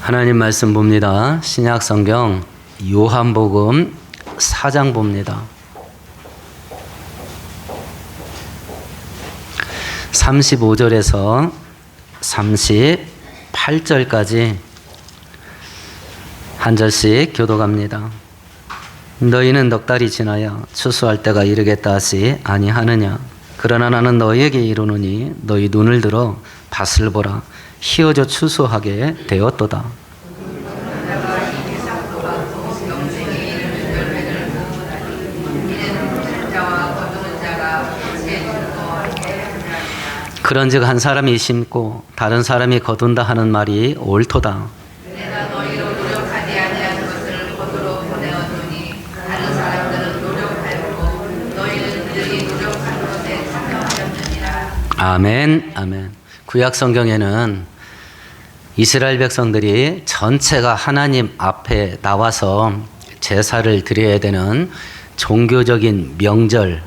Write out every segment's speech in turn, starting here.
하나님 말씀 봅니다. 신약 성경 요한복음 4장 봅니다. 35절에서 38절까지 한 절씩 교독합니다. 너희는 넉 달이 지나야 추수할 때가 이르겠다 하지 아니하느냐. 그러나 나는 너희에게 이르노니 너희 눈을 들어 밭을 보라. 희어져 추수하게 되었도다. 그런즉 한 사람이 심고 다른 사람이 거둔다 하는 말이 옳도다. 내가 너희로 노력하지 아니한 것을 거두러 보내었노니 다른 사람들은 노력하였고 너희는 그들이 노력한 것에 참여하였느니라. 아멘, 아멘. 구약 성경에는 이스라엘 백성들이 전체가 하나님 앞에 나와서 제사를 드려야 되는 종교적인 명절,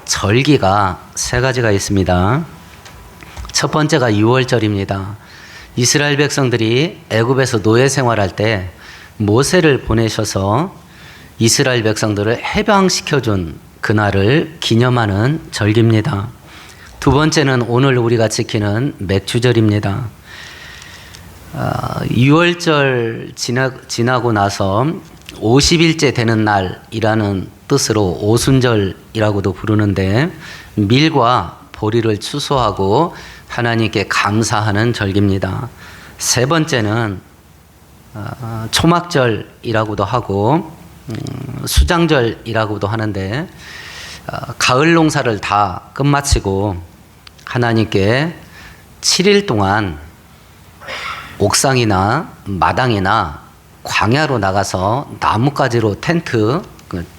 절기가 세 가지가 있습니다. 첫 번째가 유월절입니다. 이스라엘 백성들이 애굽에서 노예 생활할 때 모세를 보내셔서 이스라엘 백성들을 해방시켜준 그날을 기념하는 절기입니다. 두 번째는 오늘 우리가 지키는 맥주절입니다. 유월절 지나고 나서 50일째 되는 날이라는 뜻으로 오순절이라고도 부르는데 밀과 보리를 추수하고 하나님께 감사하는 절기입니다. 세 번째는 초막절이라고도 하고 수장절이라고도 하는데 가을 농사를 다 끝마치고 하나님께 7일 동안 옥상이나 마당이나 광야로 나가서 나뭇가지로 텐트,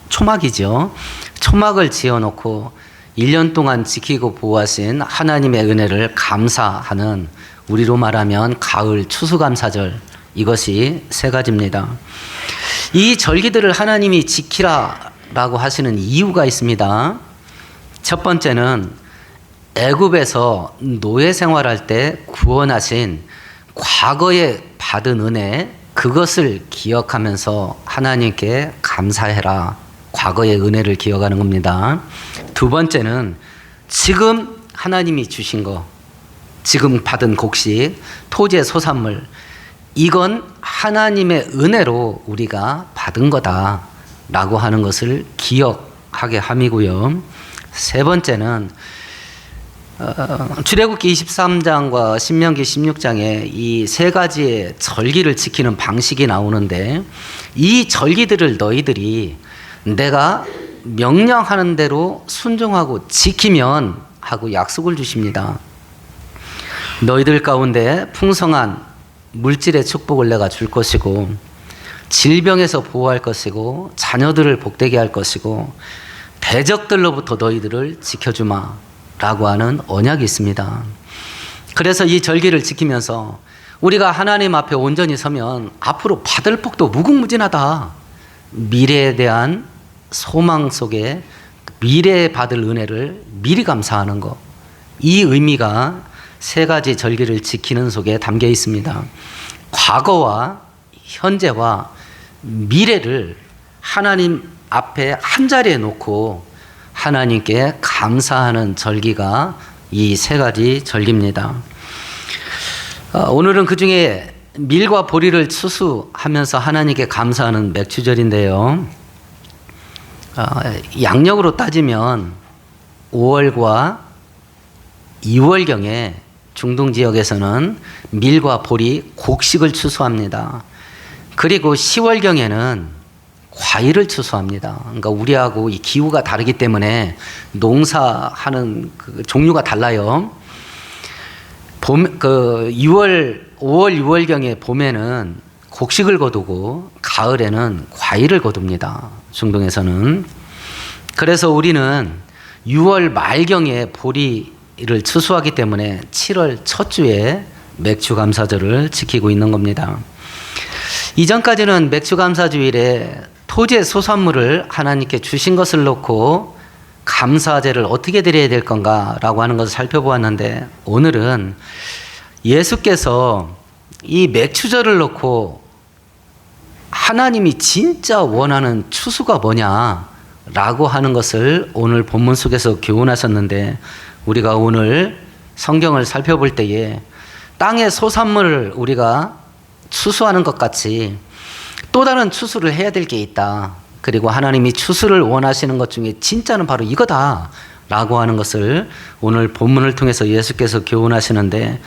초막이죠. 초막을 지어놓고 1년 동안 지키고 보호하신 하나님의 은혜를 감사하는, 우리로 말하면 가을 추수감사절, 이것이 세 가지입니다. 이 절기들을 하나님이 지키라라고 하시는 이유가 있습니다. 첫 번째는 애굽에서 노예 생활할 때 구원하신 과거에 받은 은혜, 그것을 기억하면서 하나님께 감사해라. 과거의 은혜를 기억하는 겁니다. 두 번째는 지금 하나님이 주신 거, 지금 받은 곡식, 토지의 소산물, 이건 하나님의 은혜로 우리가 받은 거다라고 하는 것을 기억하게 함이고요. 세 번째는 출애굽기 23장과 신명기 16장에 이 세 가지의 절기를 지키는 방식이 나오는데, 이 절기들을 너희들이 내가 명령하는 대로 순종하고 지키면 하고 약속을 주십니다. 너희들 가운데 풍성한 물질의 축복을 내가 줄 것이고, 질병에서 보호할 것이고, 자녀들을 복되게 할 것이고, 대적들로부터 너희들을 지켜주마 라고 하는 언약이 있습니다. 그래서 이 절기를 지키면서 우리가 하나님 앞에 온전히 서면 앞으로 받을 복도 무궁무진하다. 미래에 대한 소망 속에 미래에 받을 은혜를 미리 감사하는 것, 이 의미가 세 가지 절기를 지키는 속에 담겨 있습니다. 과거와 현재와 미래를 하나님 앞에 한자리에 놓고 하나님께 감사하는 절기가 이 세 가지 절기입니다. 오늘은 그 중에 밀과 보리를 추수하면서 하나님께 감사하는 맥주절인데요. 양력으로 따지면 5월과 2월경에 중동 지역에서는 밀과 보리, 곡식을 추수합니다. 그리고 10월경에는 과일을 추수합니다. 그러니까 우리하고 이 기후가 다르기 때문에 농사하는 그 종류가 달라요. 봄, 5월, 6월경에 봄에는 곡식을 거두고 가을에는 과일을 거둡니다. 중동에서는. 그래서 우리는 6월 말경에 보리를 추수하기 때문에 7월 첫 주에 맥주감사절을 지키고 있는 겁니다. 이전까지는 맥주감사주일에 토지의 소산물을 하나님께 주신 것을 놓고 감사제를 어떻게 드려야 될 건가라고 하는 것을 살펴보았는데, 오늘은 예수께서 이 맥추절을 놓고 하나님이 진짜 원하는 추수가 뭐냐라고 하는 것을 오늘 본문 속에서 교훈하셨는데, 우리가 오늘 성경을 살펴볼 때에 땅의 소산물을 우리가 추수하는 것 같이 또 다른 추수를 해야 될 게 있다. 그리고 하나님이 추수를 원하시는 것 중에 진짜는 바로 이거다 라고 하는 것을 오늘 본문을 통해서 예수께서 교훈하시는데,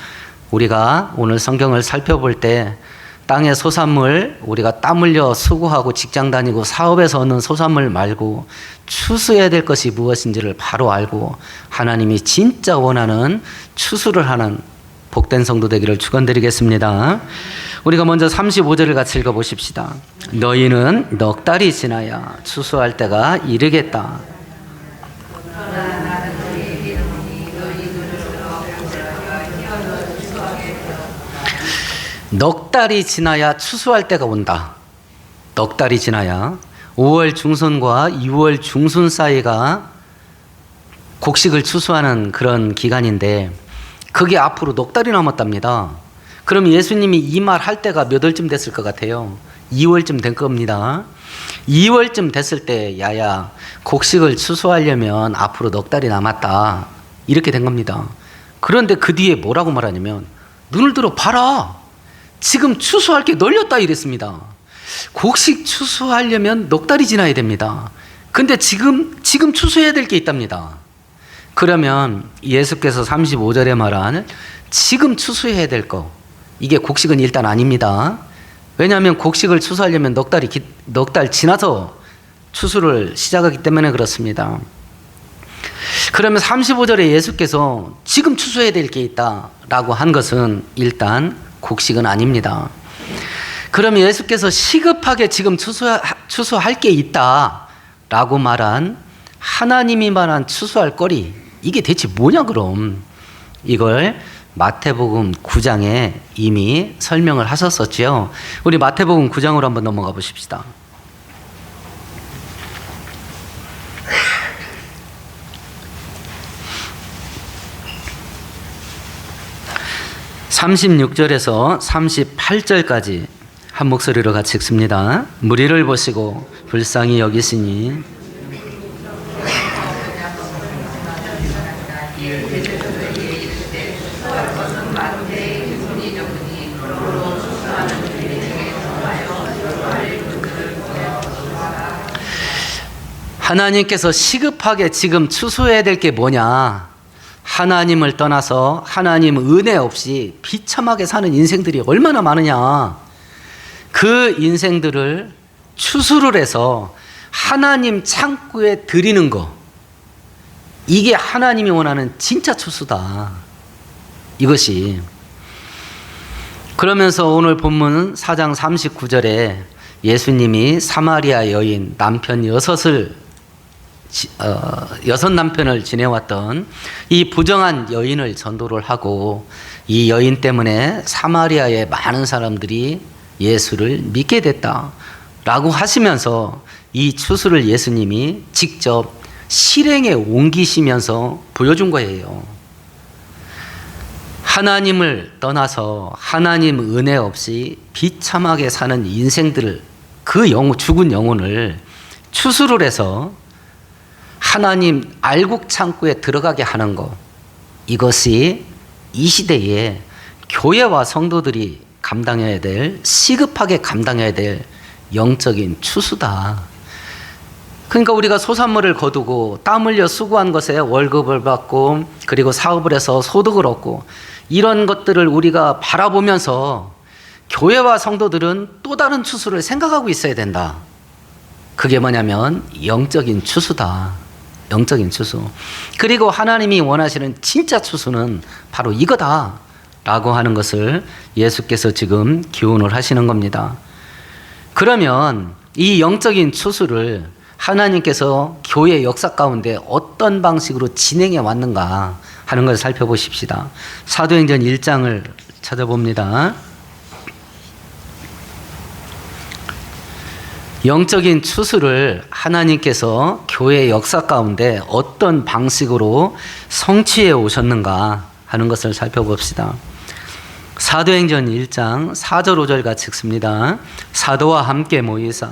우리가 오늘 성경을 살펴볼 때 땅의 소산물, 우리가 땀 흘려 수고하고 직장 다니고 사업에서 얻는 소산물 말고 추수해야 될 것이 무엇인지를 바로 알고 하나님이 진짜 원하는 추수를 하는 복된 성도 되기를 축원드리겠습니다. 우리가 먼저 35절을 같이 읽어보십시다. 너희는 넉 달이 지나야 추수할 때가 이르겠다. 넉 달이 지나야 추수할 때가 온다. 넉 달이 지나야 5월 중순과 6월 중순 사이가 곡식을 추수하는 그런 기간인데, 그게 앞으로 넉 달이 남았답니다. 그럼 예수님이 이 말 할 때가 몇 월쯤 됐을 것 같아요? 2월쯤 된 겁니다. 2월쯤 됐을 때 야야 곡식을 추수하려면 앞으로 넉 달이 남았다, 이렇게 된 겁니다. 그런데 그 뒤에 뭐라고 말하냐면 눈을 들어 봐라, 지금 추수할 게 널렸다 이랬습니다. 곡식 추수하려면 넉 달이 지나야 됩니다. 근데 지금 추수해야 될 게 있답니다. 그러면 예수께서 35절에 말한 지금 추수해야 될 거, 이게 곡식은 일단 아닙니다. 왜냐하면 곡식을 추수하려면 넉 달 지나서 추수를 시작하기 때문에 그렇습니다. 그러면 35절에 예수께서 지금 추수해야 될 게 있다라고 한 것은 일단 곡식은 아닙니다. 그럼 예수께서 시급하게 지금 추수할 게 있다라고 말한 하나님이 말한 추수할 거리, 이게 대체 뭐냐 그럼? 이걸 마태복음 9장에 이미 설명을 하셨었죠. 우리 마태복음 9장으로 한번 넘어가 보십시다. 36절에서 38절까지 한 목소리로 같이 읽습니다. 무리를 보시고 불쌍히 여기시니 하나님께서 시급하게 지금 추수해야 될 게 뭐냐? 하나님을 떠나서 하나님 은혜 없이 비참하게 사는 인생들이 얼마나 많으냐. 그 인생들을 추수를 해서 하나님 창고에 드리는 거, 이게 하나님이 원하는 진짜 추수다, 이것이. 그러면서 오늘 본문 4장 39절에 예수님이 사마리아 여인 남편 여섯 남편을 지내왔던 이 부정한 여인을 전도를 하고, 이 여인 때문에 사마리아의 많은 사람들이 예수를 믿게 됐다라고 하시면서 이 추수를 예수님이 직접 실행에 옮기시면서 보여준 거예요. 하나님을 떠나서 하나님 은혜 없이 비참하게 사는 인생들을, 그 죽은 영혼을 추수를 해서 하나님 알곡 창고에 들어가게 하는 것, 이것이 이 시대에 교회와 성도들이 감당해야 될, 시급하게 감당해야 될 영적인 추수다. 그러니까 우리가 소산물을 거두고 땀 흘려 수고한 것에 월급을 받고, 그리고 사업을 해서 소득을 얻고, 이런 것들을 우리가 바라보면서 교회와 성도들은 또 다른 추수를 생각하고 있어야 된다. 그게 뭐냐면 영적인 추수다. 영적인 추수. 그리고 하나님이 원하시는 진짜 추수는 바로 이거다 라고 하는 것을 예수께서 지금 교훈을 하시는 겁니다. 그러면 이 영적인 추수를 하나님께서 교회 역사 가운데 어떤 방식으로 진행해 왔는가 하는 것을 살펴보십시다. 사도행전 1장을 찾아봅니다. 영적인 추수를 하나님께서 교회 역사 가운데 어떤 방식으로 성취해 오셨는가 하는 것을 살펴봅시다. 사도행전 1장 4절 5절 같이 읽습니다. 사도와 함께 모이사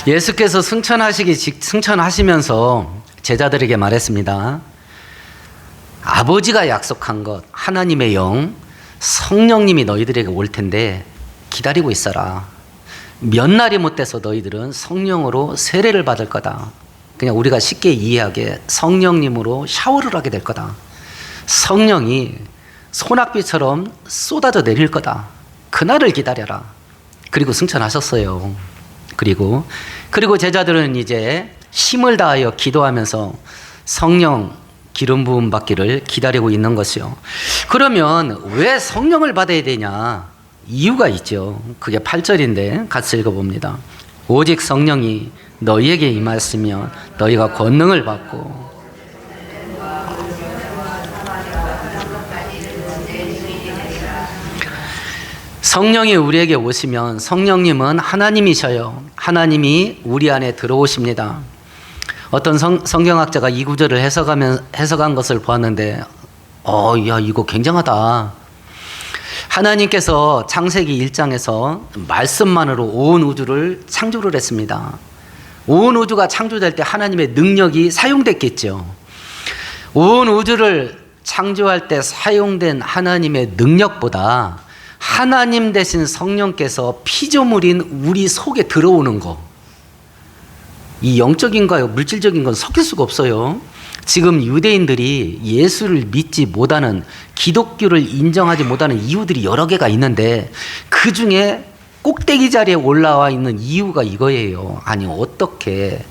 예수께서 승천하시면서 제자들에게 말했습니다. 아버지가 약속한 것, 하나님의 영, 성령님이 너희들에게 올 텐데 기다리고 있어라. 몇 날이 못 돼서 너희들은 성령으로 세례를 받을 거다. 그냥 우리가 쉽게 이해하게 성령님으로 샤워를 하게 될 거다. 성령이 소낙비처럼 쏟아져 내릴 거다. 그날을 기다려라. 그리고 승천하셨어요. 그리고 제자들은 이제 힘을 다하여 기도하면서 성령 기름 부음 받기를 기다리고 있는 것이요. 그러면 왜 성령을 받아야 되냐? 이유가 있죠. 그게 8절인데 같이 읽어봅니다. 오직 성령이 너희에게 임하시면 너희가 권능을 받고 성령이 우리에게 오시면 성령님은 하나님이셔요. 하나님이 우리 안에 들어오십니다. 어떤 성경학자가 이 구절을 해석한 것을 보았는데 야 이거 굉장하다. 하나님께서 창세기 1장에서 말씀만으로 온 우주를 창조를 했습니다. 온 우주가 창조될 때 하나님의 능력이 사용됐겠죠. 온 우주를 창조할 때 사용된 하나님의 능력보다 하나님 대신 성령께서 피조물인 우리 속에 들어오는 거, 이 영적인가요? 물질적인 건 섞일 수가 없어요. 지금 유대인들이 예수를 믿지 못하는, 기독교를 인정하지 못하는 이유들이 여러 개가 있는데 그 중에 꼭대기 자리에 올라와 있는 이유가 이거예요. 아니 어떻게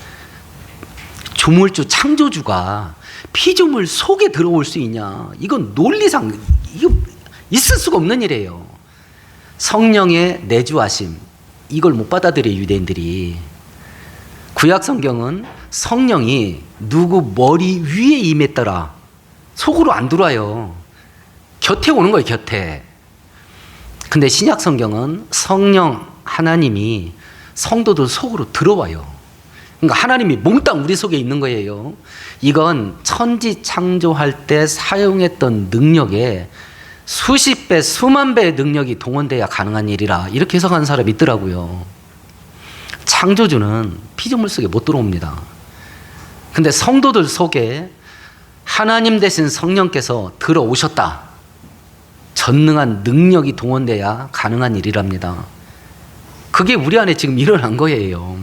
조물주 창조주가 피조물 속에 들어올 수 있냐? 이건 논리상 이거 있을 수가 없는 일이에요. 성령의 내주하심, 이걸 못 받아들여 유대인들이. 구약 성경은 성령이 누구 머리 위에 임했더라. 속으로 안 들어와요. 곁에 오는 거예요, 곁에. 근데 신약 성경은 성령 하나님이 성도들 속으로 들어와요. 그러니까 하나님이 몽땅 우리 속에 있는 거예요. 이건 천지 창조할 때 사용했던 능력에 수십 배, 수만 배의 능력이 동원돼야 가능한 일이라 이렇게 해석하는 사람이 있더라고요. 창조주는 피조물 속에 못 들어옵니다. 근데 성도들 속에 하나님 대신 성령께서 들어오셨다. 전능한 능력이 동원돼야 가능한 일이랍니다. 그게 우리 안에 지금 일어난 거예요.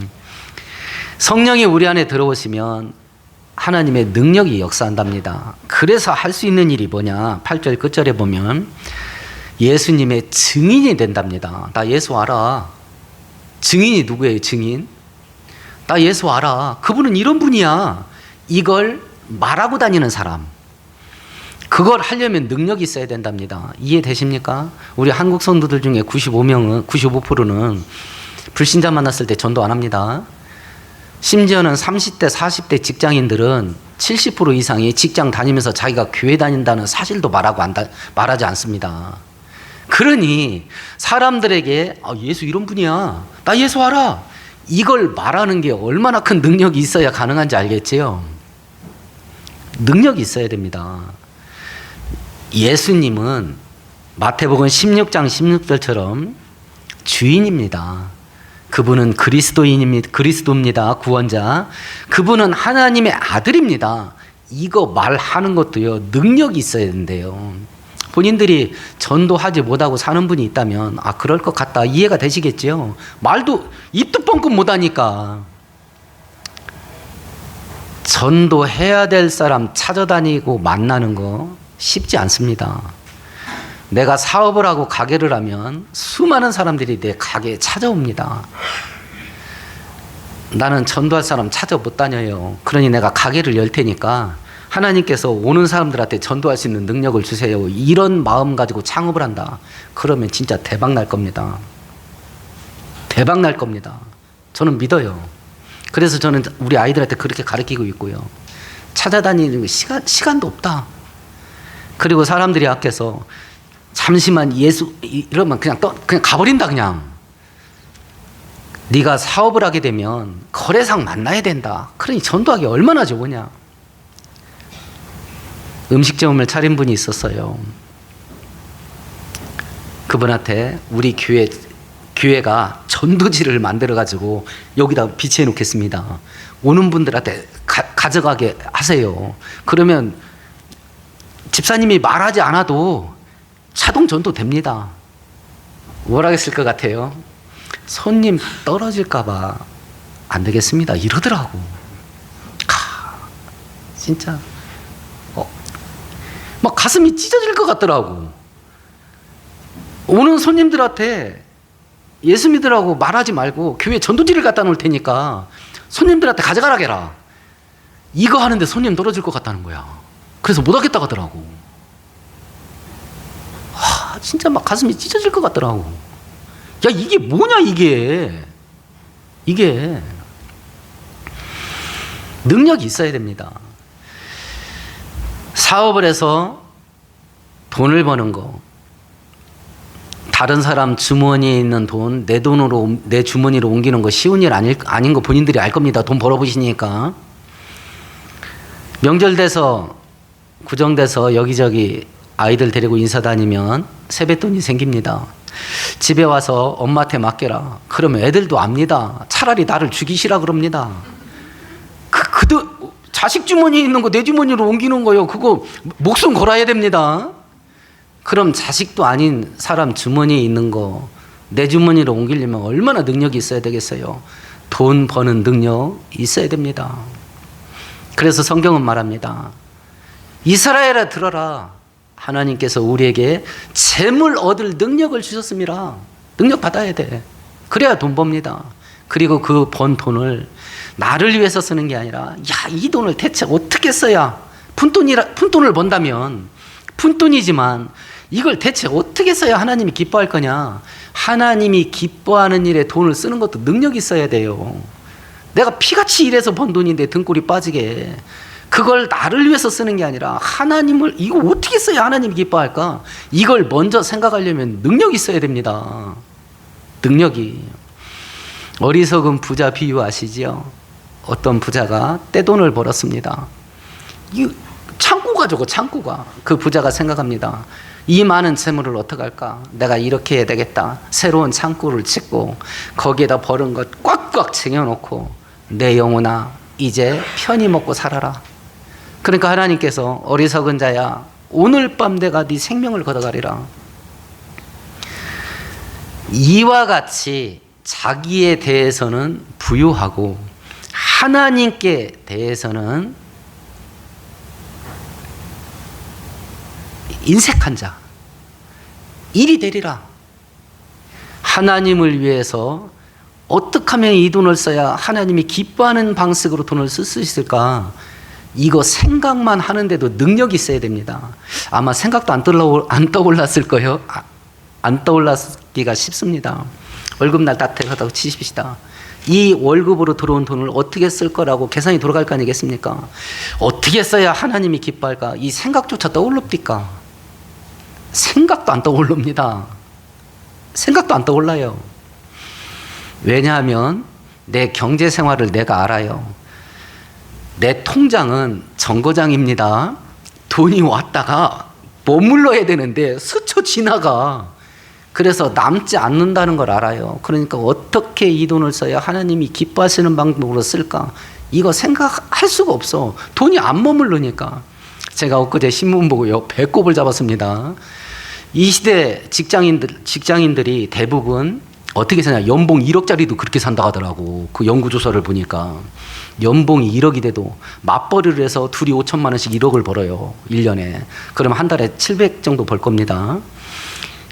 성령이 우리 안에 들어오시면 하나님의 능력이 역사한답니다. 그래서 할 수 있는 일이 뭐냐? 8절 끝절에 보면 예수님의 증인이 된답니다. 나 예수 알아. 증인이 누구예요? 증인? 나 예수 알아. 그분은 이런 분이야. 이걸 말하고 다니는 사람. 그걸 하려면 능력이 있어야 된답니다. 이해되십니까? 우리 한국 성도들 중에 95%는 불신자 만났을 때 전도 안 합니다. 심지어는 30대, 40대 직장인들은 70% 이상이 직장 다니면서 자기가 교회 다닌다는 사실도 말하지 않습니다. 그러니 사람들에게 예수 이런 분이야. 나 예수 알아. 이걸 말하는 게 얼마나 큰 능력이 있어야 가능한지 알겠지요? 능력이 있어야 됩니다. 예수님은 마태복음 16장 16절처럼 주인입니다. 그분은 그리스도입니다. 구원자. 그분은 하나님의 아들입니다. 이거 말하는 것도요, 능력이 있어야 된대요. 본인들이 전도하지 못하고 사는 분이 있다면 그럴 것 같다. 이해가 되시겠지요? 말도 입도 뻥끗 못하니까. 전도해야 될 사람 찾아다니고 만나는 거 쉽지 않습니다. 내가 사업을 하고 가게를 하면 수많은 사람들이 내 가게에 찾아옵니다. 나는 전도할 사람 찾아 못 다녀요. 그러니 내가 가게를 열 테니까 하나님께서 오는 사람들한테 전도할 수 있는 능력을 주세요. 이런 마음 가지고 창업을 한다. 그러면 진짜 대박 날 겁니다. 대박 날 겁니다. 저는 믿어요. 그래서 저는 우리 아이들한테 그렇게 가르치고 있고요. 찾아다니는 시간도 없다. 그리고 사람들이 앞에서 잠시만 예수 이러면 그냥 가버린다 그냥. 네가 사업을 하게 되면 거래상 만나야 된다. 그러니 전도하기 얼마나 좋으냐. 음식점을 차린 분이 있었어요. 그분한테 우리 교회가 전도지를 만들어 가지고 여기다 비치해 놓겠습니다. 오는 분들한테 가져가게 하세요. 그러면 집사님이 말하지 않아도 자동 전도 됩니다. 뭐라 했을 것 같아요? 손님 떨어질까 봐 안 되겠습니다. 이러더라고. 진짜 막 가슴이 찢어질 것 같더라고. 오는 손님들한테 예수 믿으라고 말하지 말고 교회 전도지를 갖다 놓을 테니까 손님들한테 가져가라 해라. 이거 하는데 손님 떨어질 것 같다는 거야. 그래서 못 하겠다고 하더라고. 진짜 막 가슴이 찢어질 것 같더라고. 야, 이게 뭐냐 이게. 능력이 있어야 됩니다. 사업을 해서 돈을 버는 거, 다른 사람 주머니에 있는 돈 내 돈으로 내 주머니로 옮기는 거 쉬운 일 아닌 거 본인들이 알 겁니다. 돈 벌어보시니까. 명절 돼서 구정돼서 여기저기 아이들 데리고 인사 다니면 세뱃돈이 생깁니다. 집에 와서 엄마한테 맡겨라. 그러면 애들도 압니다. 차라리 나를 죽이시라 그럽니다. 자식 주머니에 있는 거 내 주머니로 옮기는 거요. 그거 목숨 걸어야 됩니다. 그럼 자식도 아닌 사람 주머니에 있는 거 내 주머니로 옮기려면 얼마나 능력이 있어야 되겠어요. 돈 버는 능력 있어야 됩니다. 그래서 성경은 말합니다. 이스라엘아 들어라. 하나님께서 우리에게 재물 얻을 능력을 주셨습니다. 능력 받아야 돼. 그래야 돈 법니다. 그리고 그 번 돈을 나를 위해서 쓰는 게 아니라 이 돈을 대체 어떻게 써야 푼돈을 번다면 푼돈이지만 이걸 대체 어떻게 써야 하나님이 기뻐할 거냐. 하나님이 기뻐하는 일에 돈을 쓰는 것도 능력이 있어야 돼요. 내가 피같이 일해서 번 돈인데 등골이 빠지게 그걸 나를 위해서 쓰는 게 아니라 하나님을 이거 어떻게 써야 하나님이 기뻐할까? 이걸 먼저 생각하려면 능력이 있어야 됩니다. 능력이. 어리석은 부자 비유 아시죠? 어떤 부자가 떼돈을 벌었습니다. 이 창고가 저거 창고가. 그 부자가 생각합니다. 이 많은 재물을 어떡할까? 내가 이렇게 해야 되겠다. 새로운 창고를 짓고 거기에다 버는 것 꽉꽉 챙겨놓고 내 영혼아 이제 편히 먹고 살아라. 그러니까 하나님께서 어리석은 자야 오늘 밤 내가 네 생명을 걷어가리라. 이와 같이 자기에 대해서는 부유하고 하나님께 대해서는 인색한 자, 일이 되리라. 하나님을 위해서 어떻게 하면 이 돈을 써야 하나님이 기뻐하는 방식으로 돈을 쓸 수 있을까? 이거 생각만 하는데도 능력이 있어야 됩니다. 아마 생각도 안 떠올랐을 거예요. 안 떠올랐기가 쉽습니다. 월급날 따뜻하다고 치십시다. 이 월급으로 들어온 돈을 어떻게 쓸 거라고 계산이 돌아갈 거 아니겠습니까? 어떻게 써야 하나님이 기뻐할까? 이 생각조차 떠올릅니까? 생각도 안 떠올릅니다. 생각도 안 떠올라요. 왜냐하면 내 경제 생활을 내가 알아요. 내 통장은 정거장입니다. 돈이 왔다가 머물러야 되는데 스쳐 지나가. 그래서 남지 않는다는 걸 알아요. 그러니까 어떻게 이 돈을 써야 하나님이 기뻐하시는 방법으로 쓸까? 이거 생각할 수가 없어. 돈이 안 머무르니까. 제가 엊그제 신문 보고요. 배꼽을 잡았습니다. 이 시대 직장인들이 대부분 어떻게 사냐. 연봉 1억짜리도 그렇게 산다 하더라고. 그 연구조사를 보니까. 연봉이 1억이 돼도 맞벌이를 해서 둘이 5천만 원씩 1억을 벌어요. 1년에. 그러면 한 달에 700 정도 벌 겁니다.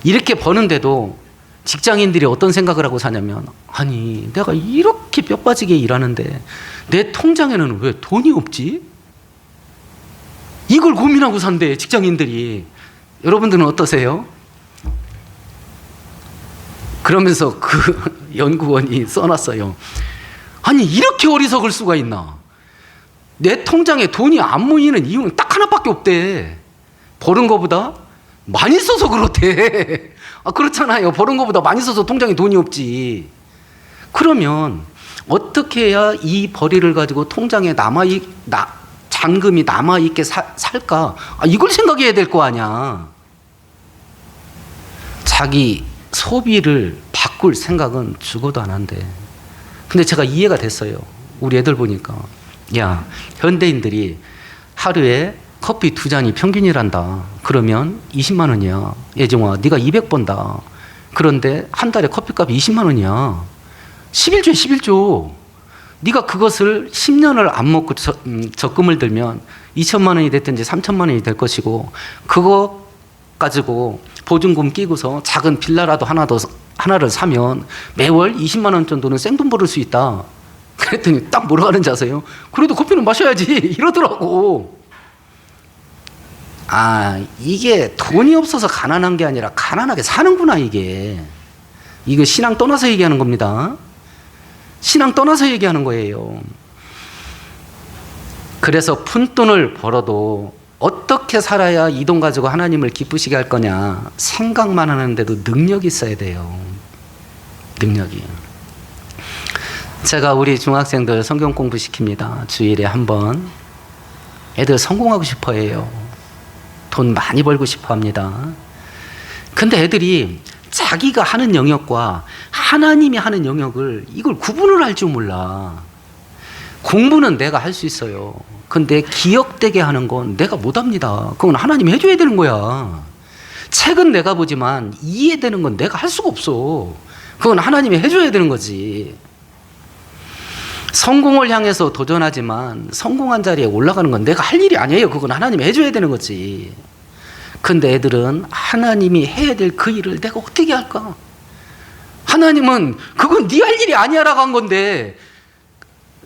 이렇게 버는데도 직장인들이 어떤 생각을 하고 사냐면 아니 내가 이렇게 뼈 빠지게 일하는데 내 통장에는 왜 돈이 없지? 이걸 고민하고 산대 직장인들이. 여러분들은 어떠세요? 그러면서 그 연구원이 써놨어요. 아니 이렇게 어리석을 수가 있나? 내 통장에 돈이 안 모이는 이유는 딱 하나밖에 없대. 버는 거보다 많이 써서 그렇대. 그렇잖아요. 버는 것보다 많이 써서 통장에 돈이 없지. 그러면 어떻게 해야 이 벌이를 가지고 통장에 잔금이 남아있게 살까? 이걸 생각해야 될 거 아니야. 자기 소비를 바꿀 생각은 죽어도 안 한대. 근데 제가 이해가 됐어요. 우리 애들 보니까. 야, 현대인들이 하루에 커피 2잔이 평균이란다. 그러면 20만 원이야. 예정아, 네가 200번다. 그런데 한 달에 커피값이 20만 원이야. 11조에 11조. 네가 그것을 10년을 안 먹고 적금을 들면 2천만 원이 됐든지 3천만 원이 될 것이고, 그거 가지고 보증금 끼고서 작은 빌라라도 하나를 사면 매월 20만 원 정도는 생돈 벌을 수 있다. 그랬더니 딱 뭐라 하는지 아세요? 그래도 커피는 마셔야지 이러더라고. 이게 돈이 없어서 가난한 게 아니라 가난하게 사는구나. 이거 신앙 떠나서 얘기하는 겁니다. 신앙 떠나서 얘기하는 거예요. 그래서 푼돈을 벌어도 어떻게 살아야 이 돈 가지고 하나님을 기쁘시게 할 거냐 생각만 하는데도 능력이 있어야 돼요. 능력이. 제가 우리 중학생들 성경 공부 시킵니다. 주일에 한 번. 애들 성공하고 싶어 해요. 돈 많이 벌고 싶어 합니다. 근데 애들이 자기가 하는 영역과 하나님이 하는 영역을 이걸 구분을 할 줄 몰라. 공부는 내가 할 수 있어요. 근데 기억되게 하는 건 내가 못합니다. 그건 하나님이 해줘야 되는 거야. 책은 내가 보지만 이해되는 건 내가 할 수가 없어. 그건 하나님이 해줘야 되는 거지. 성공을 향해서 도전하지만 성공한 자리에 올라가는 건 내가 할 일이 아니에요. 그건 하나님이 해줘야 되는 거지. 근데 애들은 하나님이 해야 될 그 일을 내가 어떻게 할까? 하나님은 그건 네 할 일이 아니야라고 한 건데,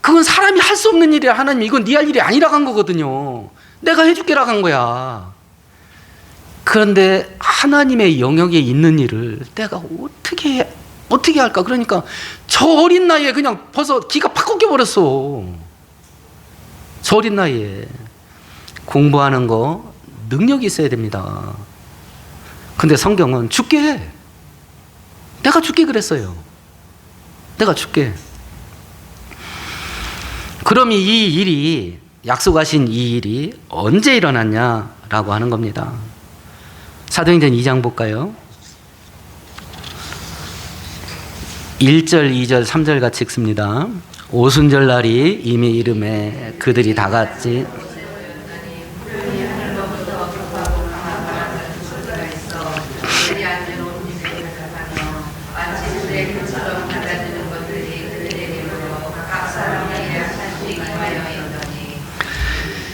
그건 사람이 할 수 없는 일이야. 하나님 이건 네 할 일이 아니라고 한 거거든요. 내가 해줄게라고 한 거야. 그런데 하나님의 영역에 있는 일을 내가 어떻게 할까? 그러니까 저 어린 나이에 그냥 벌써 기가 팍 꺾여버렸어. 저 어린 나이에. 공부하는 거 능력이 있어야 됩니다. 근데 성경은 줄게. 내가 줄게 그랬어요. 내가 줄게. 그럼 이 일이, 약속하신 이 일이 언제 일어났냐라고 하는 겁니다. 사도행전 2장 볼까요? 1절, 2절, 3절 같이 읽습니다. 오순절 날이 이미 이름에 그들이 다 같이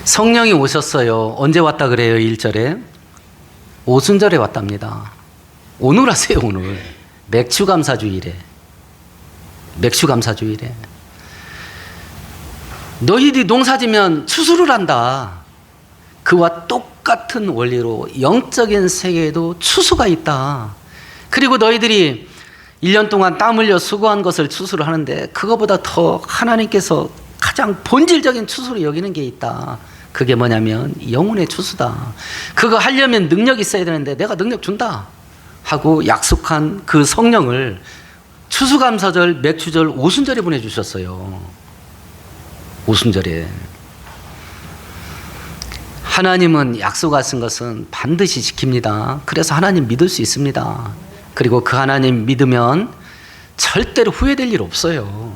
성령이 오셨어요. 언제 왔다 그래요? 1절에 오순절에 왔답니다. 오늘 하세요. 오늘 맥추감사주일에. 맥추감사주일에 너희들이 농사지면 추수를 한다. 그와 똑같은 원리로 영적인 세계에도 추수가 있다. 그리고 너희들이 1년 동안 땀 흘려 수고한 것을 추수를 하는데 그거보다 더 하나님께서 가장 본질적인 추수로 여기는 게 있다. 그게 뭐냐면 영혼의 추수다. 그거 하려면 능력이 있어야 되는데 내가 능력 준다 하고 약속한 그 성령을 추수감사절, 맥추절, 오순절에 보내주셨어요. 오순절에. 하나님은 약속하신 것은 반드시 지킵니다. 그래서 하나님 믿을 수 있습니다. 그리고 그 하나님 믿으면 절대로 후회될 일 없어요.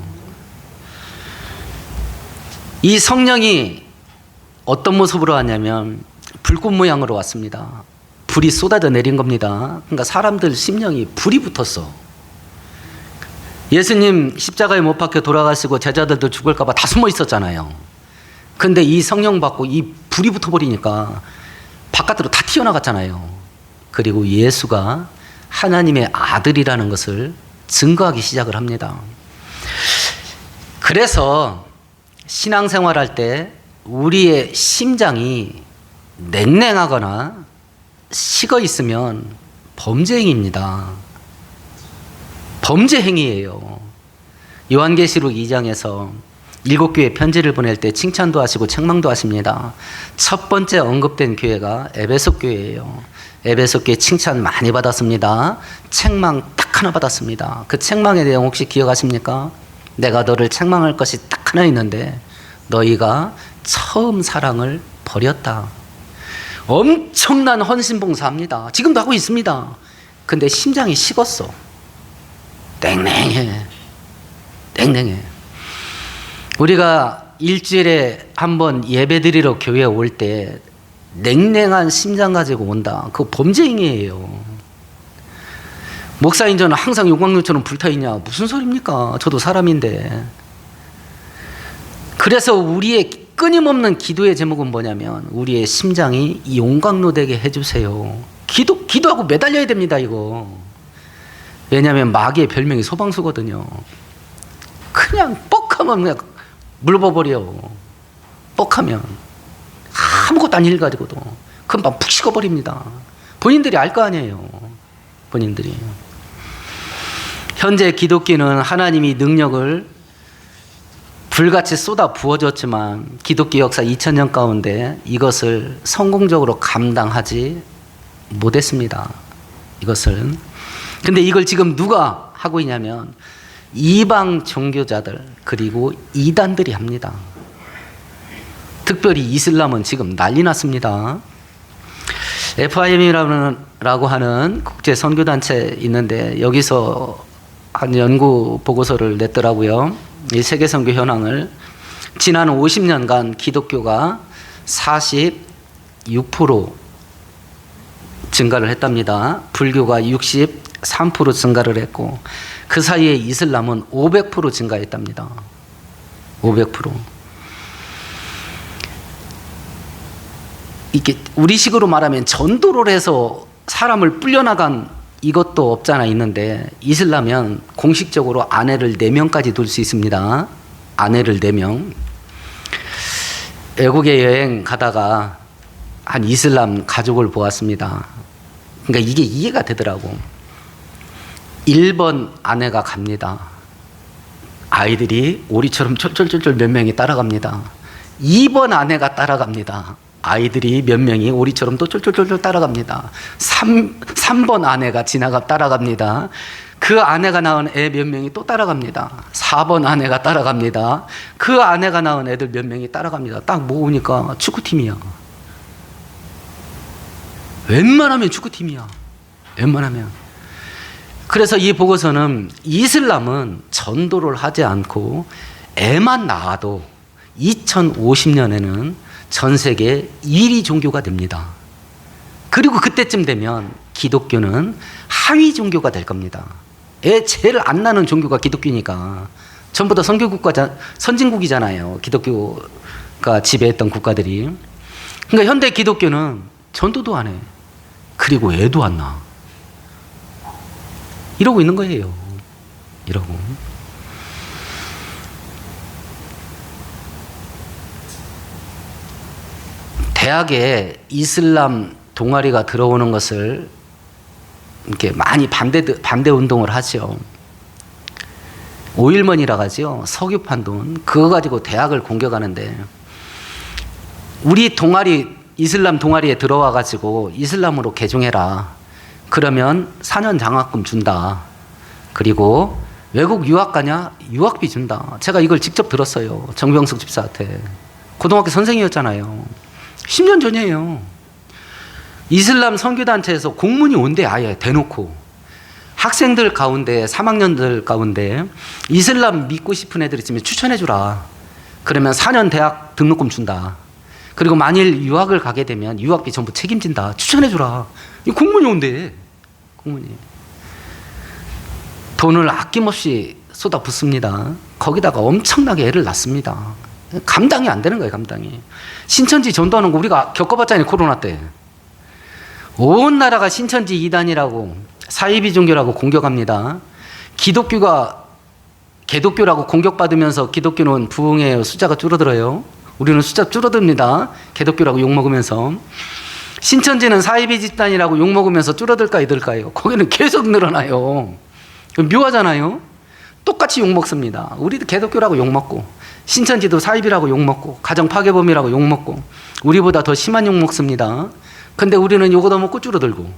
이 성령이 어떤 모습으로 왔냐면 불꽃 모양으로 왔습니다. 불이 쏟아져 내린 겁니다. 그러니까 사람들 심령이 불이 붙었어. 예수님 십자가에 못 박혀 돌아가시고 제자들도 죽을까 봐 다 숨어 있었잖아요. 근데 이 성령 받고 이 불이 붙어버리니까 바깥으로 다 튀어나갔잖아요. 그리고 예수가 하나님의 아들이라는 것을 증거하기 시작을 합니다. 그래서 신앙생활할 때 우리의 심장이 냉랭하거나 식어 있으면 범죄 행위입니다. 범죄 행위예요. 요한계시록 2장에서 7교회 편지를 보낼 때 칭찬도 하시고 책망도 하십니다. 첫 번째 언급된 교회가 에베소 교회예요. 에베소 교회 칭찬 많이 받았습니다. 책망 딱 하나 받았습니다. 그 책망의 내용 혹시 기억하십니까? 내가 너를 책망할 것이 딱 하나 있는데 너희가 처음 사랑을 버렸다. 엄청난 헌신봉사합니다. 지금도 하고 있습니다. 근데 심장이 식었어. 땡땡해. 우리가 일주일에 한 번 예배드리러 교회에 올 때 냉랭한 심장 가지고 온다. 그거 범죄행위예요. 목사인 저는 항상 용광로처럼 불타있냐. 무슨 소리입니까? 저도 사람인데. 그래서 우리의 끊임없는 기도의 제목은 뭐냐면 우리의 심장이 용광로 되게 해주세요. 기도하고 매달려야 됩니다. 이거. 왜냐하면 마귀의 별명이 소방수거든요. 그냥 뻑하면 그냥 물어버려. 뻑하면 아무것도 아닌 일 가지고도 금방 푹 식어버립니다. 본인들이 알 거 아니에요. 본인들이. 현재 기독교는 하나님이 능력을 불같이 쏟아 부어줬지만 기독교 역사 2000년 가운데 이것을 성공적으로 감당하지 못했습니다. 이것을. 근데 이걸 지금 누가 하고 있냐면 이방 종교자들 그리고 이단들이 합니다. 특별히 이슬람은 지금 난리 났습니다. FIM이라고 하는 국제 선교단체 있는데 여기서 한 연구 보고서를 냈더라고요. 이 세계 선교 현황을 지난 50년간 기독교가 46% 증가를 했답니다. 불교가 63% 증가를 했고 그 사이에 이슬람은 500% 증가했답니다. 500%. 이게 우리식으로 말하면 전도를 해서 사람을 불려나간 이것도 없잖아 있는데 이슬람은 공식적으로 아내를 4명까지 둘 수 있습니다. 아내를 4명. 외국에 여행 가다가 한 이슬람 가족을 보았습니다. 그러니까 이게 이해가 되더라고. 1번 아내가 갑니다. 아이들이 오리처럼 쫄쫄쫄쫄 몇 명이 따라갑니다. 2번 아내가 따라갑니다. 아이들이 몇 명이 오리처럼 또 쫄쫄쫄쫄 따라갑니다. 3번 아내가 따라갑니다. 그 아내가 낳은 애 몇 명이 또 따라갑니다. 4번 아내가 따라갑니다. 그 아내가 낳은 애들 몇 명이 따라갑니다. 딱 모으니까 축구팀이야. 웬만하면 축구팀이야. 웬만하면. 그래서 이 보고서는 이슬람은 전도를 하지 않고 애만 낳아도 2050년에는 전 세계 1위 종교가 됩니다. 그리고 그때쯤 되면 기독교는 하위 종교가 될 겁니다. 애 제일 안 나는 종교가 기독교니까. 전부 다 선진국이잖아요. 기독교가 지배했던 국가들이. 그러니까 현대 기독교는 전도도 안 해. 그리고 애도 안 낳아. 이러고 있는 거예요. 이러고. 대학에 이슬람 동아리가 들어오는 것을 이렇게 많이 반대 운동을 하죠. 오일먼이라 하죠. 석유판 돈. 그거 가지고 대학을 공격하는데 우리 동아리 이슬람 동아리에 들어와 가지고 이슬람으로 개종해라. 그러면 4년 장학금 준다. 그리고 외국 유학 가냐? 유학비 준다. 제가 이걸 직접 들었어요. 정병숙 집사한테. 고등학교 선생이었잖아요. 10년 전이에요. 이슬람 선교단체에서 공문이 온대. 아예 대놓고. 학생들 가운데 3학년들 가운데 이슬람 믿고 싶은 애들 있으면 추천해주라. 그러면 4년 대학 등록금 준다. 그리고 만일 유학을 가게 되면 유학비 전부 책임진다. 추천해주라. 이 공문이 온대. 공문이. 돈을 아낌없이 쏟아붓습니다. 거기다가 엄청나게 애를 낳습니다. 감당이 안 되는 거예요. 감당이. 신천지 전도하는 거 우리가 겪어봤잖아요. 코로나 때. 온 나라가 신천지 이단이라고 사이비 종교라고 공격합니다. 기독교가 개독교라고 공격받으면서 기독교는 부흥해요. 숫자가 줄어들어요. 우리는 숫자 줄어듭니다. 개독교라고 욕먹으면서. 신천지는 사이비 집단이라고 욕먹으면서 줄어들까요? 늘까요? 거기는 계속 늘어나요. 묘하잖아요. 똑같이 욕먹습니다. 우리도 개독교라고 욕먹고 신천지도 사이비라고 욕먹고 가정 파괴범이라고 욕먹고 우리보다 더 심한 욕먹습니다. 근데 우리는 요거도 먹고 줄어들고,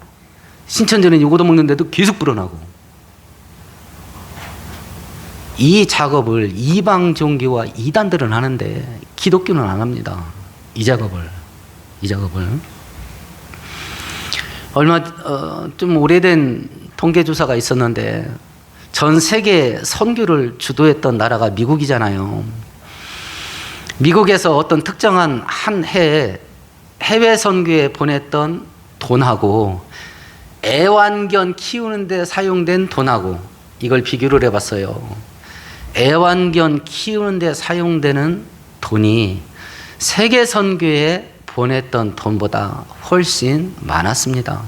신천지는 요거도 먹는데도 계속 불어나고. 이 작업을 이방 종교와 이단들은 하는데 기독교는 안 합니다. 이 작업을. 얼마 좀 오래된 통계 조사가 있었는데 전 세계 선교를 주도했던 나라가 미국이잖아요. 미국에서 어떤 특정한 한 해에 해외 선교에 보냈던 돈하고 애완견 키우는데 사용된 돈하고 이걸 비교를 해봤어요. 애완견 키우는데 사용되는 돈이 세계 선교에 보냈던 돈보다 훨씬 많았습니다.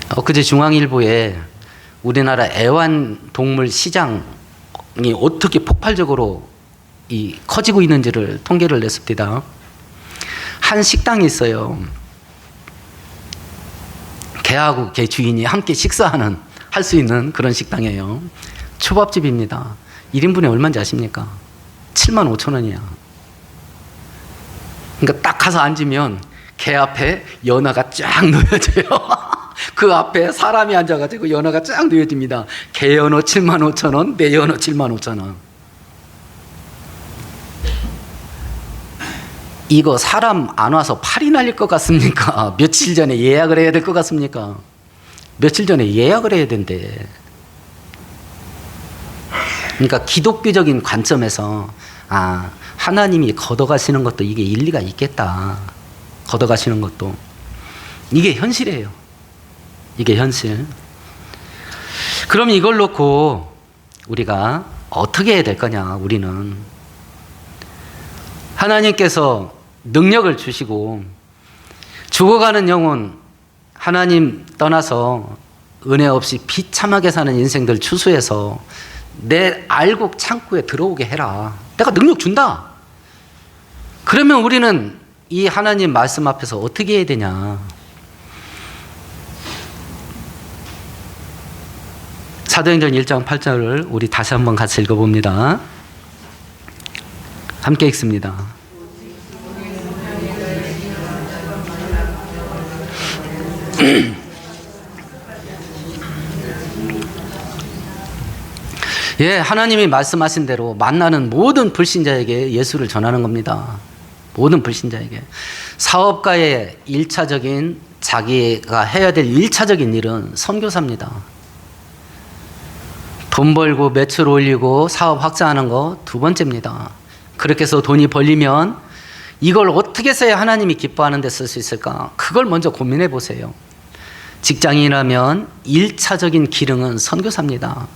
엊그제 중앙일보에 우리나라 애완동물 시장이 어떻게 폭발적으로 커지고 있는지를 통계를 냈습니다. 한 식당이 있어요. 개하고 개 주인이 함께 식사하는, 할 수 있는 그런 식당이에요. 초밥집입니다. 1인분에 얼마인지 아십니까? 75,000원이야. 그러니까 딱 가서 앉으면 개 앞에 연어가 쫙 놓여져요. 그 앞에 사람이 앉아가지고 연어가 쫙 놓여집니다. 개 연어 75,000원, 내 연어 75,000원. 이거 사람 안 와서 팔이 날릴 것 같습니까? 며칠 전에 예약을 해야 될 것 같습니까? 며칠 전에 예약을 해야 된대. 그러니까 기독교적인 관점에서 하나님이 걷어가시는 것도 이게 일리가 있겠다. 걷어가시는 것도. 이게 현실이에요. 이게 현실. 그럼 이걸 놓고 우리가 어떻게 해야 될 거냐, 우리는. 하나님께서 능력을 주시고 죽어가는 영혼, 하나님 떠나서 은혜 없이 비참하게 사는 인생들 추수해서 내 알곡 창고에 들어오게 해라. 내가 능력 준다. 그러면 우리는 이 하나님 말씀 앞에서 어떻게 해야 되냐. 사도행전 1장 8절을 우리 다시 한번 같이 읽어봅니다. 함께 읽습니다. 예, 하나님이 말씀하신 대로 만나는 모든 불신자에게 예수를 전하는 겁니다. 모든 불신자에게. 사업가의 1차적인, 자기가 해야 될 1차적인 일은 선교사입니다. 돈 벌고 매출 올리고 사업 확장하는 거 두 번째입니다. 그렇게 해서 돈이 벌리면 이걸 어떻게 써야 하나님이 기뻐하는 데 쓸 수 있을까? 그걸 먼저 고민해 보세요. 직장인이라면 1차적인 기능은 선교사입니다.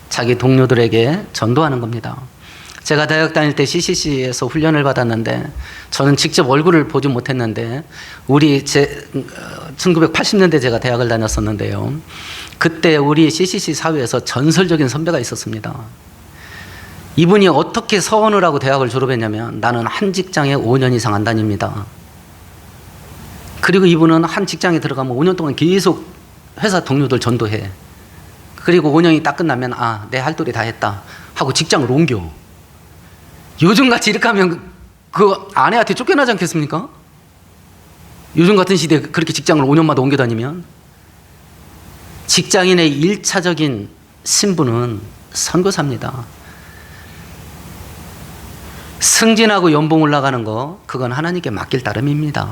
자기 동료들에게 전도하는 겁니다. 제가 대학 다닐 때 CCC에서 훈련을 받았는데 저는 직접 얼굴을 보지 못했는데 1980년대 제가 대학을 다녔었는데요. 그때 우리 CCC 사회에서 전설적인 선배가 있었습니다. 이분이 어떻게 서원을 하고 대학을 졸업했냐면 나는 한 직장에 5년 이상 안 다닙니다. 그리고 이분은 한 직장에 들어가면 5년 동안 계속 회사 동료들 전도해. 그리고 5년이 딱 끝나면 내 할 도리 다 했다 하고 직장을 옮겨. 요즘같이 이렇게 하면 그 아내한테 쫓겨나지 않겠습니까? 요즘 같은 시대에 그렇게 직장을 5년마다 옮겨 다니면. 직장인의 1차적인 신분은 선교사입니다. 승진하고 연봉 올라가는 거, 그건 하나님께 맡길 따름입니다.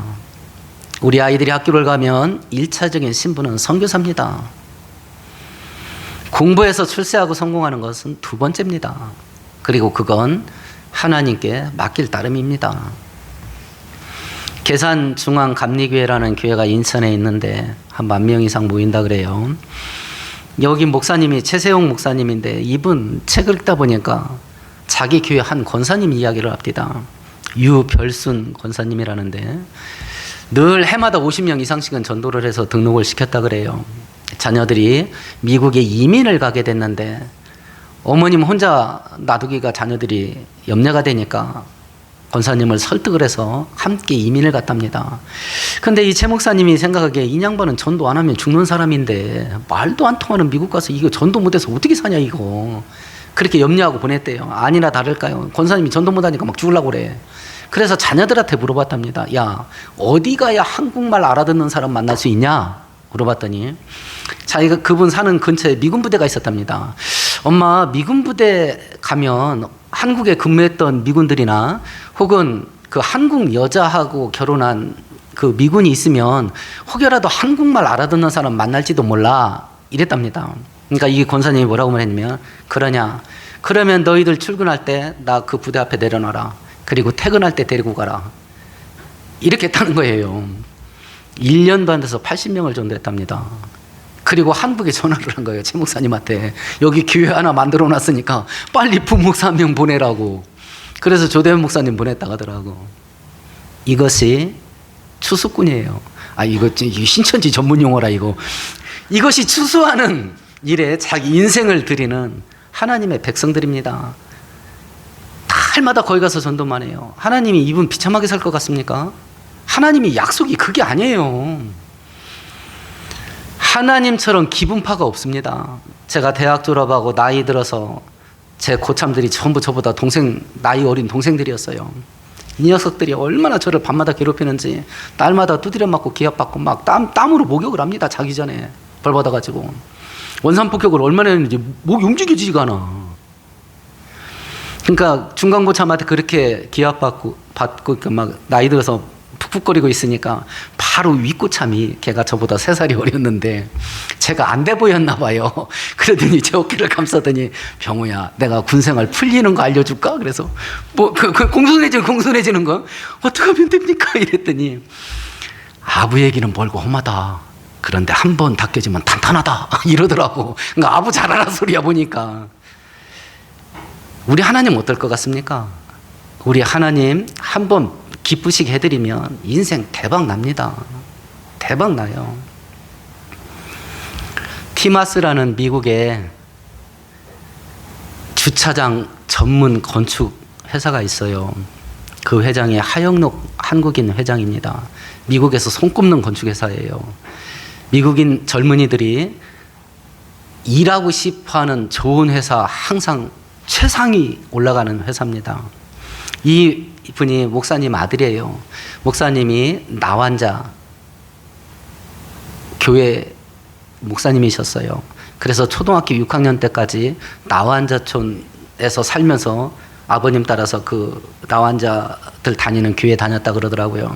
우리 아이들이 학교를 가면 1차적인 신분은 선교사입니다. 공부해서 출세하고 성공하는 것은 두 번째입니다. 그리고 그건 하나님께 맡길 따름입니다. 계산중앙감리교회라는 교회가 인천에 있는데 한 10,000명 이상 모인다 그래요. 여기 목사님이 최세용 목사님인데 이분 책을 읽다 보니까 자기 교회 한 권사님 이야기를 합니다. 유별순 권사님이라는데 늘 해마다 50명 이상씩은 전도를 해서 등록을 시켰다 그래요. 자녀들이 미국에 이민을 가게 됐는데 어머님 혼자 놔두기가 자녀들이 염려가 되니까 권사님을 설득을 해서 함께 이민을 갔답니다. 근데 이 최 목사님이 생각하기에 이 양반은 전도 안 하면 죽는 사람인데 말도 안 통하는 미국 가서 이거 전도 못해서 어떻게 사냐 이거. 그렇게 염려하고 보냈대요. 아니나 다를까요? 권사님이 전도 못하니까 막 죽으려고 그래. 그래서 자녀들한테 물어봤답니다. 야, 어디 가야 한국말 알아듣는 사람 만날 수 있냐? 물어봤더니 자기가 그분 사는 근처에 미군 부대가 있었답니다. 엄마, 미군 부대 가면 한국에 근무했던 미군들이나 혹은 그 한국 여자하고 결혼한 그 미군이 있으면 혹여라도 한국말 알아듣는 사람 만날지도 몰라 이랬답니다. 그러니까 이 권사님이 뭐라고 말했냐면, 그러냐, 그러면 너희들 출근할 때 나 그 부대 앞에 내려놔라. 그리고 퇴근할 때 데리고 가라. 이렇게 했다는 거예요. 1년도 안 돼서 80명을 전도했답니다. 그리고 한국에 전화를 한 거예요. 최 목사님한테. 여기 교회 하나 만들어 놨으니까 빨리 부목사 한 명 보내라고. 그래서 조대현 목사님 보냈다고 하더라고. 이것이 추수꾼이에요. 아, 이거 신천지 전문 용어라 이거. 이것이 추수하는 일에 자기 인생을 드리는 하나님의 백성들입니다. 달마다 거기 가서 전도만 해요. 하나님이 이분 비참하게 살 것 같습니까? 하나님이 약속이 그게 아니에요. 하나님처럼 기분파가 없습니다. 제가 대학 졸업하고 나이 들어서 제 고참들이 전부 저보다 나이 어린 동생들이었어요. 이 녀석들이 얼마나 저를 밤마다 괴롭히는지 날마다 두드려 맞고 기합받고 막 땀으로 목욕을 합니다. 자기 전에 벌 받아가지고. 원산폭격을 얼마나 했는지 목이 움직여지지가 않아. 그러니까 중간고참한테 그렇게 기합받고 막 나이 들어서 푹푹거리고 있으니까 바로 윗고참이, 걔가 저보다 3살이 어렸는데 제가 안 돼 보였나 봐요. 그러더니 제 어깨를 감싸더니, 병우야, 내가 군생활 풀리는 거 알려줄까? 그래서 뭐 공손해지는 거 어떻게 하면 됩니까? 이랬더니, 아부 얘기는 멀고 험하다. 그런데 한 번 닦여지면 탄탄하다. 이러더라고. 그러니까 아부 잘하라 소리야 보니까. 우리 하나님 어떨 것 같습니까? 우리 하나님 한 번 기쁘시게 해드리면 인생 대박 납니다. 대박 나요. 티마스라는 미국의 주차장 전문 건축 회사가 있어요. 그 회장이 하영록 한국인 회장입니다. 미국에서 손꼽는 건축 회사예요. 미국인 젊은이들이 일하고 싶어하는 좋은 회사, 항상 최상위 올라가는 회사입니다. 이 분이 목사님 아들이에요. 목사님이 나환자 교회 목사님이셨어요. 그래서 초등학교 6학년 때까지 나환자촌에서 살면서 아버님 따라서 그 나환자들 다니는 교회 다녔다 그러더라고요.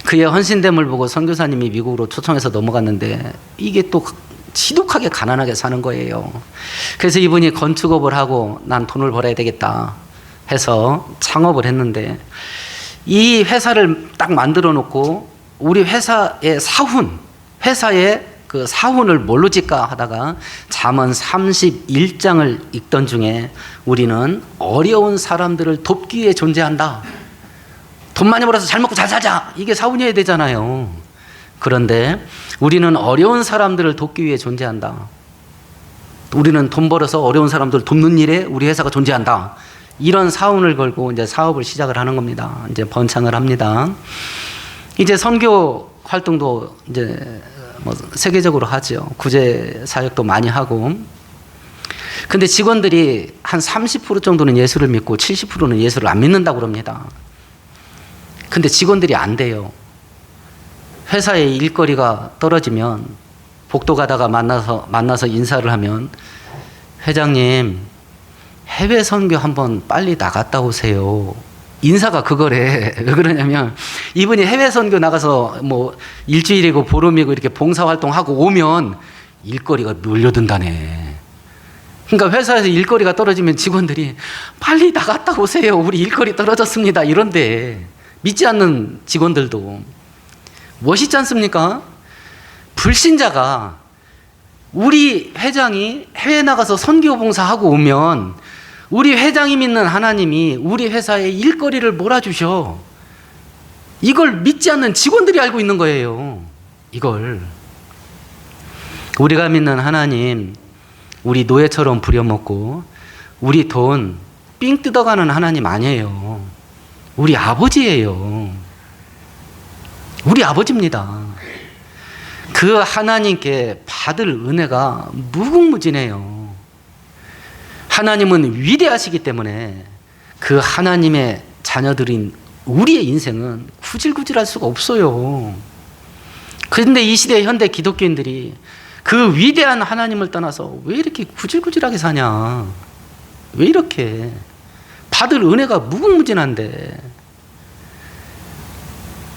그의 헌신됨을 보고 선교사님이 미국으로 초청해서 넘어갔는데 이게 또 지독하게 가난하게 사는 거예요. 그래서 이분이 건축업을 하고 난 돈을 벌어야 되겠다 해서 창업을 했는데, 이 회사를 딱 만들어 놓고 우리 회사의 그 사훈을 뭘로 짓까 하다가 잠언 31장을 읽던 중에, 우리는 어려운 사람들을 돕기 위해 존재한다. 돈 많이 벌어서 잘 먹고 잘 살자. 이게 사훈이어야 되잖아요. 그런데 우리는 어려운 사람들을 돕기 위해 존재한다. 우리는 돈 벌어서 어려운 사람들 돕는 일에 우리 회사가 존재한다. 이런 사훈을 걸고 이제 사업을 시작을 하는 겁니다. 이제 번창을 합니다. 이제 선교 활동도 이제 뭐 세계적으로 하죠. 구제 사역도 많이 하고. 근데 직원들이 한 30% 정도는 예수를 믿고 70%는 예수를 안 믿는다고 그럽니다. 근데 직원들이 안 돼요. 회사에 일거리가 떨어지면 복도 가다가 만나서 인사를 하면, 회장님, 해외 선교 한번 빨리 나갔다 오세요. 인사가 그거래. 왜 그러냐면, 이분이 해외 선교 나가서 뭐 일주일이고 보름이고 이렇게 봉사활동하고 오면 일거리가 몰려든다네. 그러니까 회사에서 일거리가 떨어지면 직원들이 빨리 나갔다 오세요. 우리 일거리 떨어졌습니다. 이런데 믿지 않는 직원들도. 멋있지 않습니까? 불신자가 우리 회장이 해외 나가서 선교 봉사하고 오면 우리 회장이 믿는 하나님이 우리 회사에 일거리를 몰아주셔. 이걸 믿지 않는 직원들이 알고 있는 거예요. 이걸. 우리가 믿는 하나님, 우리 노예처럼 부려먹고 우리 돈 삥 뜯어가는 하나님 아니에요. 우리 아버지예요. 우리 아버지입니다. 그 하나님께 받을 은혜가 무궁무진해요. 하나님은 위대하시기 때문에 그 하나님의 자녀들인 우리의 인생은 구질구질할 수가 없어요. 그런데 이 시대 현대 기독교인들이 그 위대한 하나님을 떠나서 왜 이렇게 구질구질하게 사냐? 왜 이렇게? 받을 은혜가 무궁무진한데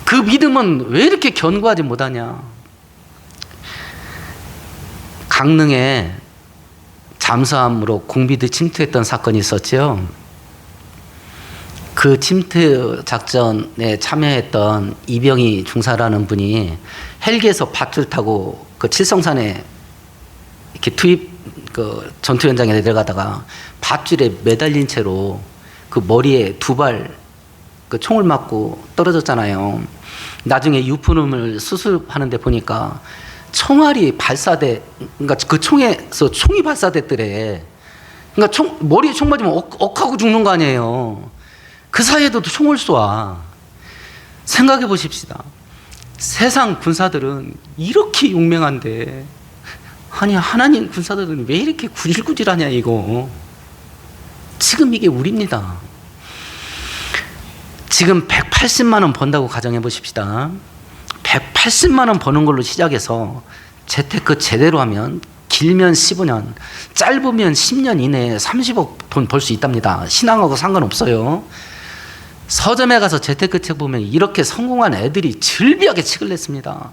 그 믿음은 왜 이렇게 견고하지 못하냐? 강릉에 잠수함으로 공비도 침투했던 사건이 있었죠. 그 침투 작전에 참여했던 이병희 중사라는 분이 헬기에서 밧줄 타고 그 칠성산에 이렇게 전투 현장에 내려가다가 밧줄에 매달린 채로 그 머리에 두 발 그 총을 맞고 떨어졌잖아요. 나중에 유품을 수습하는데 보니까 총알이 발사돼, 그러니까 그 총에서 총이 발사됐더래. 그러니까 머리에 총 맞으면 억하고 죽는 거 아니에요. 그 사이에도 총을 쏘아. 생각해 보십시다. 세상 군사들은 이렇게 용맹한데, 아니, 하나님 군사들은 왜 이렇게 구질구질하냐, 이거. 지금 이게 우리입니다. 지금 180만 원 번다고 가정해 보십시다. 180만 원 버는 걸로 시작해서 재테크 제대로 하면 길면 15년, 짧으면 10년 이내에 30억 돈 벌 수 있답니다. 신앙하고 상관없어요. 서점에 가서 재테크 책 보면 이렇게 성공한 애들이 즐비하게 책을 냈습니다.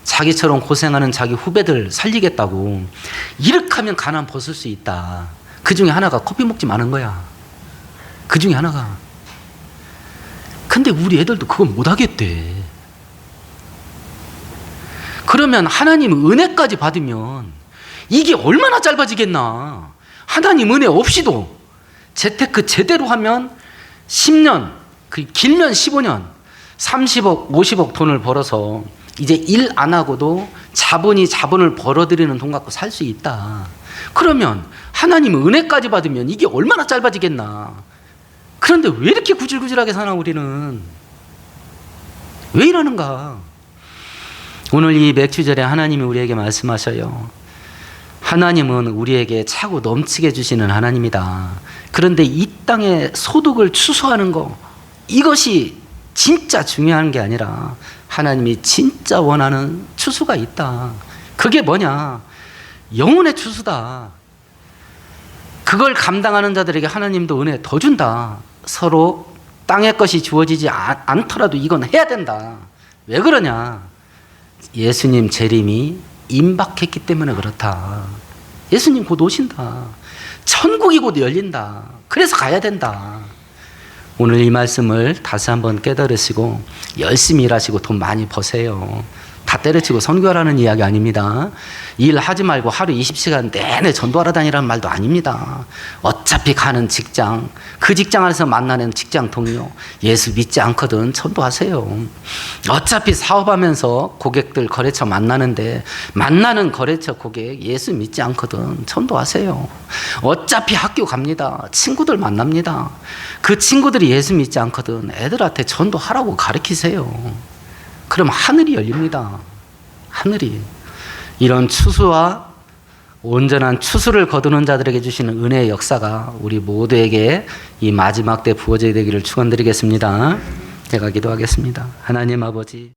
자기처럼 고생하는 자기 후배들 살리겠다고. 이렇게 하면 가난 벗을 수 있다. 그 중에 하나가 커피 먹지 마는 거야. 그 중에 하나가. 근데 우리 애들도 그건 못 하겠대. 그러면 하나님 은혜까지 받으면 이게 얼마나 짧아지겠나. 하나님 은혜 없이도 재테크 제대로 하면 10년, 길면 15년, 30억, 50억 돈을 벌어서 이제 일 안 하고도 자본이 자본을 벌어들이는 돈 갖고 살 수 있다. 그러면 하나님 은혜까지 받으면 이게 얼마나 짧아지겠나. 그런데 왜 이렇게 구질구질하게 사나 우리는? 왜 이러는가? 오늘 이 맥주절에 하나님이 우리에게 말씀하셔요. 하나님은 우리에게 차고 넘치게 주시는 하나님이다. 그런데 이 땅의 소득을 추수하는 거, 이것이 진짜 중요한 게 아니라 하나님이 진짜 원하는 추수가 있다. 그게 뭐냐? 영혼의 추수다. 그걸 감당하는 자들에게 하나님도 은혜 더 준다. 서로 땅의 것이 주어지지 않더라도 이건 해야 된다. 왜 그러냐? 예수님 재림이 임박했기 때문에 그렇다. 예수님 곧 오신다. 천국이 곧 열린다. 그래서 가야 된다. 오늘 이 말씀을 다시 한번 깨달으시고 열심히 일하시고 돈 많이 버세요. 다 때려치고 선교하라는 이야기 아닙니다. 일하지 말고 하루 20시간 내내 전도하러 다니라는 말도 아닙니다. 어차피 가는 직장, 그 직장 안에서 만나는 직장 동료, 예수 믿지 않거든 전도하세요. 어차피 사업하면서 고객들 거래처 만나는데 만나는 거래처 고객 예수 믿지 않거든 전도하세요. 어차피 학교 갑니다. 친구들 만납니다. 그 친구들이 예수 믿지 않거든 애들한테 전도하라고 가르치세요. 그럼 하늘이 열립니다. 하늘이. 이런 추수와 온전한 추수를 거두는 자들에게 주시는 은혜의 역사가 우리 모두에게 이 마지막 때 부어져야 되기를 축원드리겠습니다. 제가 기도하겠습니다. 하나님 아버지.